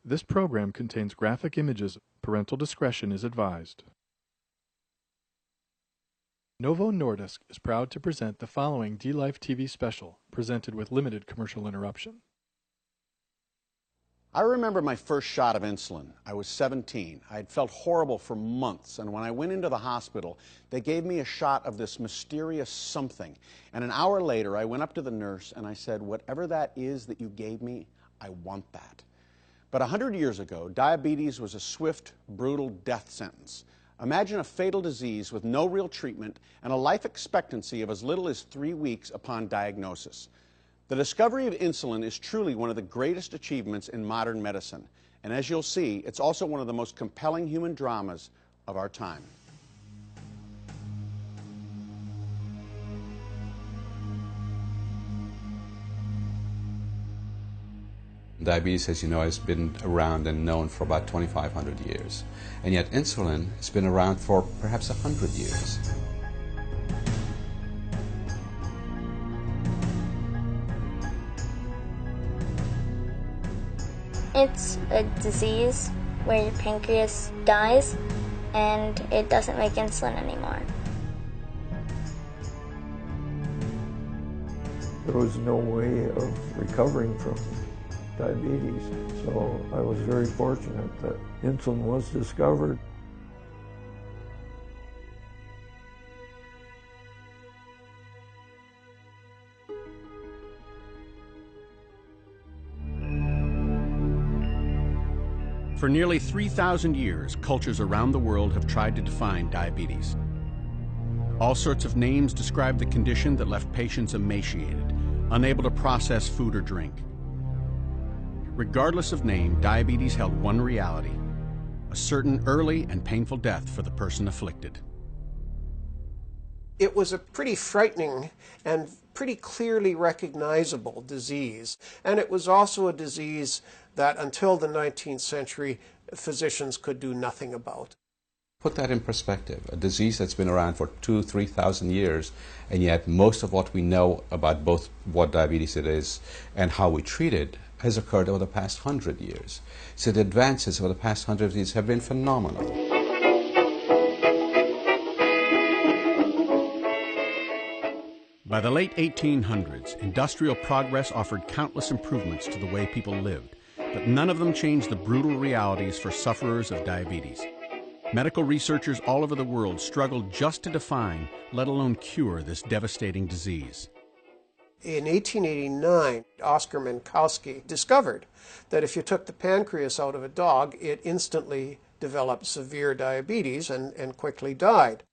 This program contains graphic images. Parental discretion is advised. Novo Nordisk is proud to present the following D-Life TV special, presented with limited commercial interruption. I remember my first shot of insulin. I was 17. I had felt horrible for months, and when I went into the hospital, they gave me a shot of this mysterious something. And an hour later, I went up to the nurse and I said, "Whatever that is that you gave me, I want that." But 100 years ago, diabetes was a swift, brutal death sentence. Imagine a fatal disease with no real treatment and a life expectancy of as little as 3 weeks upon diagnosis. The discovery of insulin is truly one of the greatest achievements in modern medicine. And as you'll see, it's also one of the most compelling human dramas of our time. Diabetes, as you know, has been around and known for about 2,500 years. And yet insulin has been around for perhaps 100 years. It's a disease where your pancreas dies and it doesn't make insulin anymore. There was no way of recovering from diabetes, so I was very fortunate that insulin was discovered. For nearly 3,000 years, cultures around the world have tried to define diabetes. All sorts of names describe the condition that left patients emaciated, unable to process food or drink. Regardless of name, diabetes held one reality: a certain early and painful death for the person afflicted. It was a pretty frightening and pretty clearly recognizable disease, and it was also a disease that until the 19th century physicians could do nothing about. Put that in perspective, a disease that's been around for 2,000 to 3,000 years, and yet most of what we know about both what diabetes it is and how we treat it has occurred over the past 100 years. So the advances over the past 100 years have been phenomenal. By the late 1800s, industrial progress offered countless improvements to the way people lived, but none of them changed the brutal realities for sufferers of diabetes. Medical researchers all over the world struggled just to define, let alone cure, this devastating disease. In 1889, Oskar Minkowski discovered that if you took the pancreas out of a dog, it instantly developed severe diabetes and quickly died.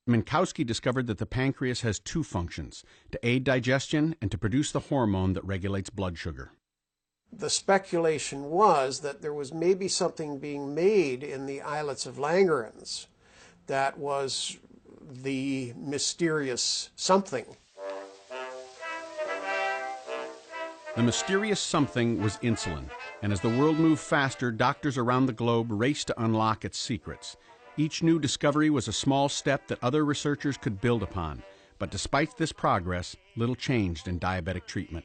Minkowski discovered that the pancreas has two functions: to aid digestion and to produce the hormone that regulates blood sugar. The speculation was that there was maybe something being made in the islets of Langerhans that was the mysterious something. The mysterious something was insulin, and as the world moved faster, doctors around the globe raced to unlock its secrets. Each new discovery was a small step that other researchers could build upon, but despite this progress, little changed in diabetic treatment.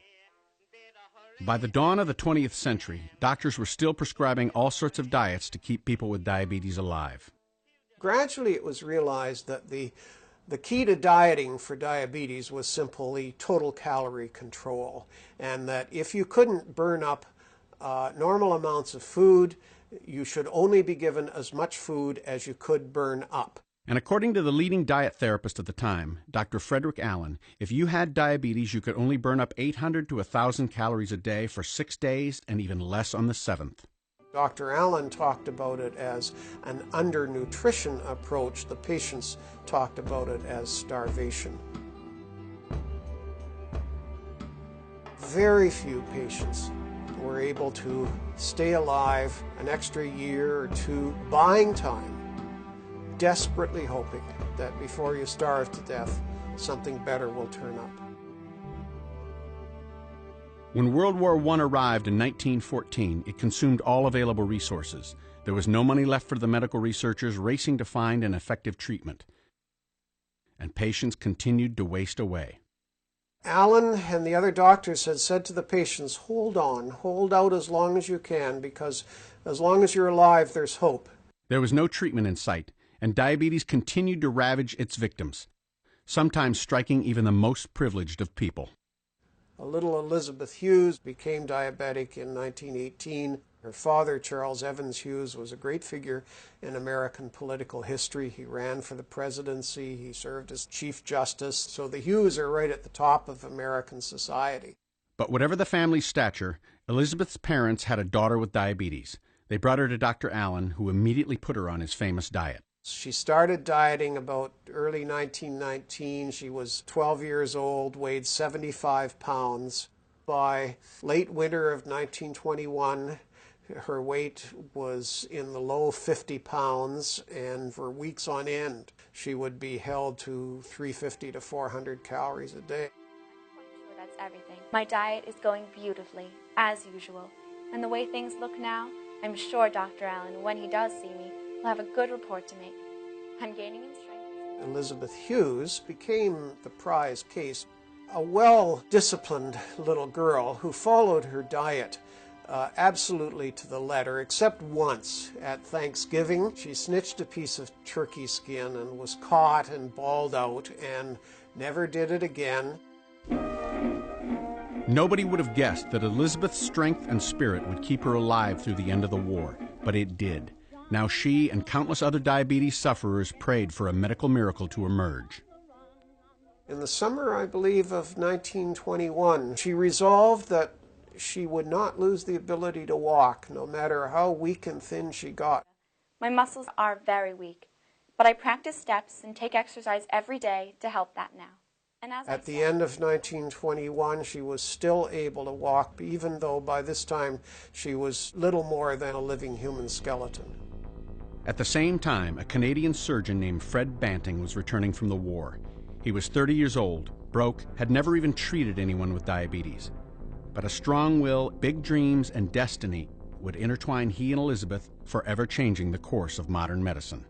By the dawn of the 20th century, doctors were still prescribing all sorts of diets to keep people with diabetes alive. Gradually it was realized that the key to dieting for diabetes was simply total calorie control, and that if you couldn't burn up normal amounts of food, you should only be given as much food as you could burn up. And according to the leading diet therapist at the time, Dr. Frederick Allen, if you had diabetes, you could only burn up 800 to 1,000 calories a day for 6 days and even less on the 7th. Dr. Allen talked about it as an undernutrition approach. The patients talked about it as starvation. Very few patients were able to stay alive an extra year or two, buying time, desperately hoping that before you starve to death, something better will turn up. When World War I arrived in 1914, it consumed all available resources. There was no money left for the medical researchers racing to find an effective treatment. And patients continued to waste away. Alan and the other doctors had said to the patients, hold on, hold out as long as you can, because as long as you're alive, there's hope. There was no treatment in sight, and diabetes continued to ravage its victims, sometimes striking even the most privileged of people. A little Elizabeth Hughes became diabetic in 1918. Her father, Charles Evans Hughes, was a great figure in American political history. He ran for the presidency. He served as Chief Justice. So the Hughes are right at the top of American society. But whatever the family's stature, Elizabeth's parents had a daughter with diabetes. They brought her to Dr. Allen, who immediately put her on his famous diet. She started dieting about early 1919. She was 12 years old, weighed 75 pounds. By late winter of 1921, her weight was in the low 50 pounds, and for weeks on end, she would be held to 350 to 400 calories a day. I'm quite sure that's everything. My diet is going beautifully, as usual. And the way things look now, I'm sure Dr. Allen, when he does see me, will have a good report to make. I'm gaining in strength. Elizabeth Hughes became the prize case, a well-disciplined little girl who followed her diet absolutely to the letter, except once at Thanksgiving. She snitched a piece of turkey skin and was caught and bawled out and never did it again. Nobody would have guessed that Elizabeth's strength and spirit would keep her alive through the end of the war, but it did. Now she and countless other diabetes sufferers prayed for a medical miracle to emerge. In the summer, I believe, of 1921, she resolved that she would not lose the ability to walk, no matter how weak and thin she got. My muscles are very weak, but I practice steps and take exercise every day to help that now. And At the end of 1921, she was still able to walk, even though by this time she was little more than a living human skeleton. At the same time, a Canadian surgeon named Fred Banting was returning from the war. He was 30 years old, broke, had never even treated anyone with diabetes. But a strong will, big dreams, and destiny would intertwine he and Elizabeth, forever changing the course of modern medicine.